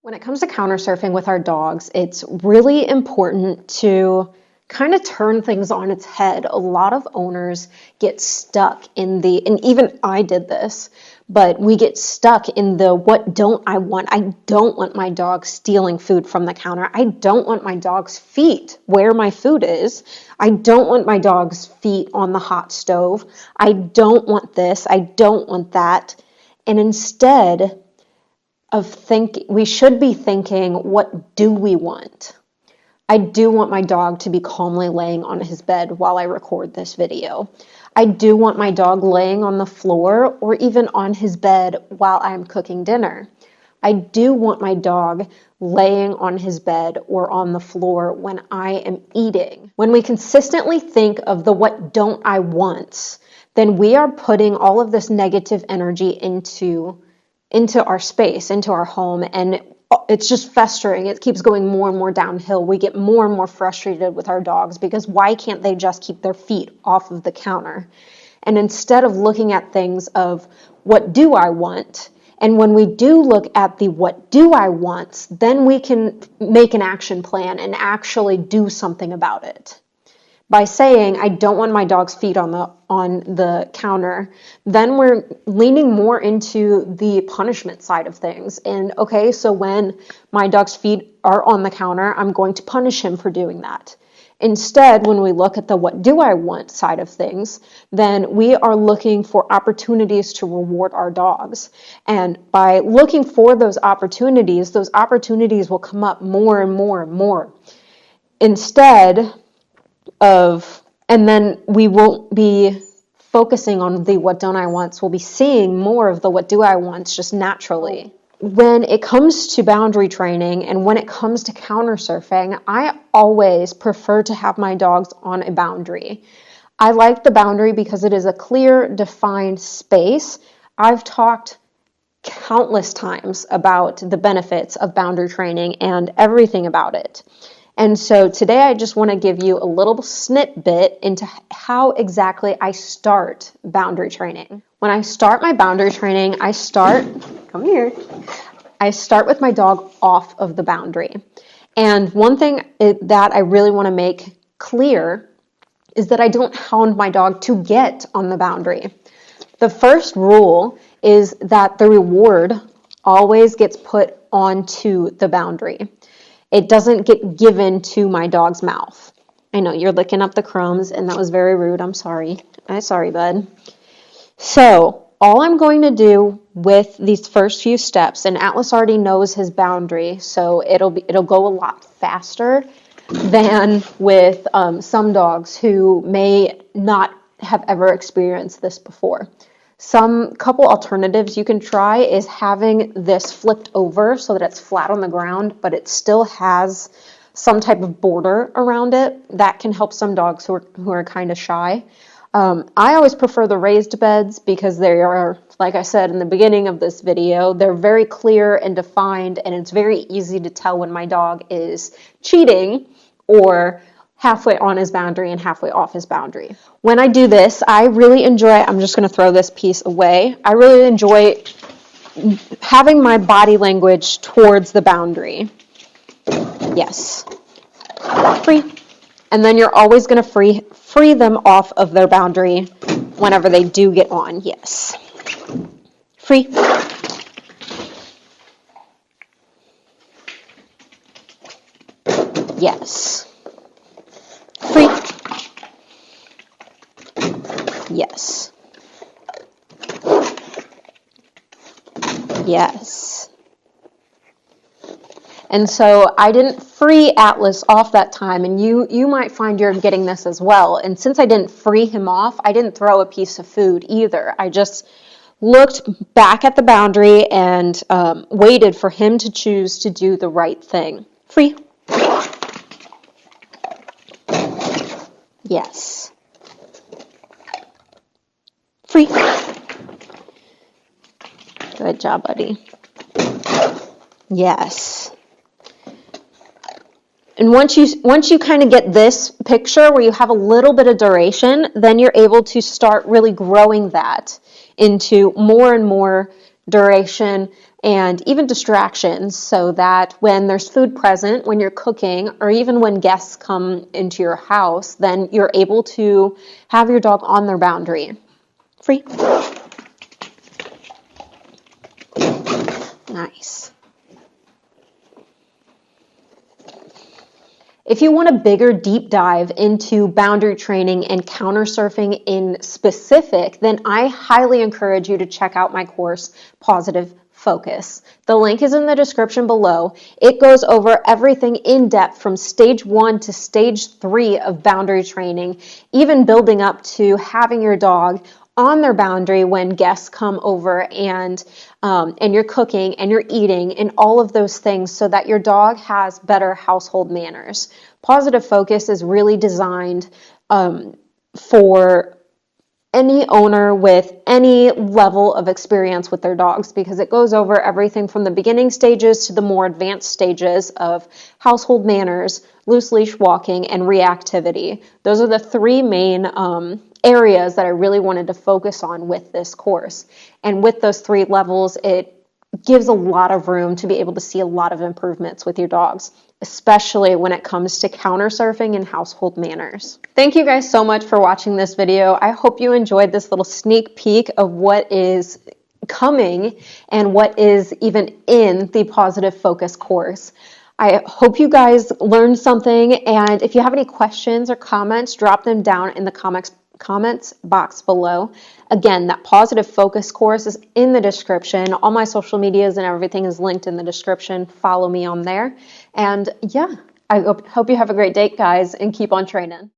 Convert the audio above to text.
When it comes to counter surfing with our dogs, it's really important to kind of turn things on its head. A lot of owners get stuck in and even I did this, but we get stuck in what don't I want? I don't want my dog stealing food from the counter. I don't want my dog's feet where my food is. I don't want my dog's feet on the hot stove. I don't want this. I don't want that. And instead, we should be thinking, what do we want? I do want my dog to be calmly laying on his bed while I record this video. I do want my dog laying on the floor or even on his bed while I'm cooking dinner. I do want my dog laying on his bed or on the floor when I am eating. When we consistently think of the what don't I wants, then we are putting all of this negative energy into our space, into our home, and it's just festering. It keeps going more and more downhill. We get more and more frustrated with our dogs because why can't they just keep their feet off of the counter? And instead of looking at things of what do I want, and when we do look at the what do I want, then we can make an action plan and actually do something about it. By saying, I don't want my dog's feet on the counter, then we're leaning more into the punishment side of things. And okay, so when my dog's feet are on the counter, I'm going to punish him for doing that. Instead, when we look at the what do I want side of things, then we are looking for opportunities to reward our dogs. And by looking for those opportunities will come up more and more and more. And then we won't be focusing on the what don't I wants. We'll be seeing more of the what do I wants just naturally. When it comes to boundary training and when it comes to counter surfing, I always prefer to have my dogs on a boundary. I like the boundary because it is a clear, defined space. I've talked countless times about the benefits of boundary training and everything about it. And so today I just want to give you a little snippet into how exactly I start boundary training. When I start my boundary training, I start with my dog off of the boundary. And one thing that I really want to make clear is that I don't hound my dog to get on the boundary. The first rule is that the reward always gets put onto the boundary. It doesn't get given to my dog's mouth. I know you're licking up the crumbs, and that was very rude. I'm sorry. I'm sorry, bud. So all I'm going to do with these first few steps, and Atlas already knows his boundary, so it'll go a lot faster than with some dogs who may not have ever experienced this before. Some couple alternatives you can try is having this flipped over so that it's flat on the ground, but it still has some type of border around it. That can help some dogs who are kind of shy. I always prefer the raised beds because they are, like I said in the beginning of this video, they're very clear and defined, and it's very easy to tell when my dog is cheating or halfway on his boundary and halfway off his boundary. When I do this, I really enjoy, I'm just going to throw this piece away. I really enjoy having my body language towards the boundary. Yes. Free. And then you're always going to free them off of their boundary whenever they do get on. Yes. Free. Yes. Free. Yes. Yes. And so I didn't free Atlas off that time, and you might find you're getting this as well. And since I didn't free him off, I didn't throw a piece of food either. I just looked back at the boundary and waited for him to choose to do the right thing. Free. Yes. Free. Good job, buddy. Yes. And once you kind of get this picture where you have a little bit of duration, then you're able to start really growing that into more and more duration, and even distractions, so that when there's food present, when you're cooking, or even when guests come into your house, then you're able to have your dog on their boundary. Free. Nice. If you want a bigger deep dive into boundary training and counter surfing in specific, then I highly encourage you to check out my course, Pawsitive Focus. The link is in the description below. It goes over everything in depth from stage 1 to stage 3 of boundary training, even building up to having your dog on their boundary when guests come over and you're cooking and you're eating and all of those things, so that your dog has better household manners. Pawsitive Focus is really designed for any owner with any level of experience with their dogs, because it goes over everything from the beginning stages to the more advanced stages of household manners, loose leash walking, and reactivity. Those are the three main areas that I really wanted to focus on with this course. And with those 3 levels, it gives a lot of room to be able to see a lot of improvements with your dogs, especially when it comes to counter surfing and household manners. Thank you guys so much for watching this video. I hope you enjoyed this little sneak peek of what is coming and what is even in the Pawsitive Focus course. I hope you guys learned something, and if you have any questions or comments, drop them down in the comments box below. Again, that Pawsitive Focus course is in the description. All my social medias and everything is linked in the description. Follow me on there. And yeah, I hope you have a great day, guys, and keep on training.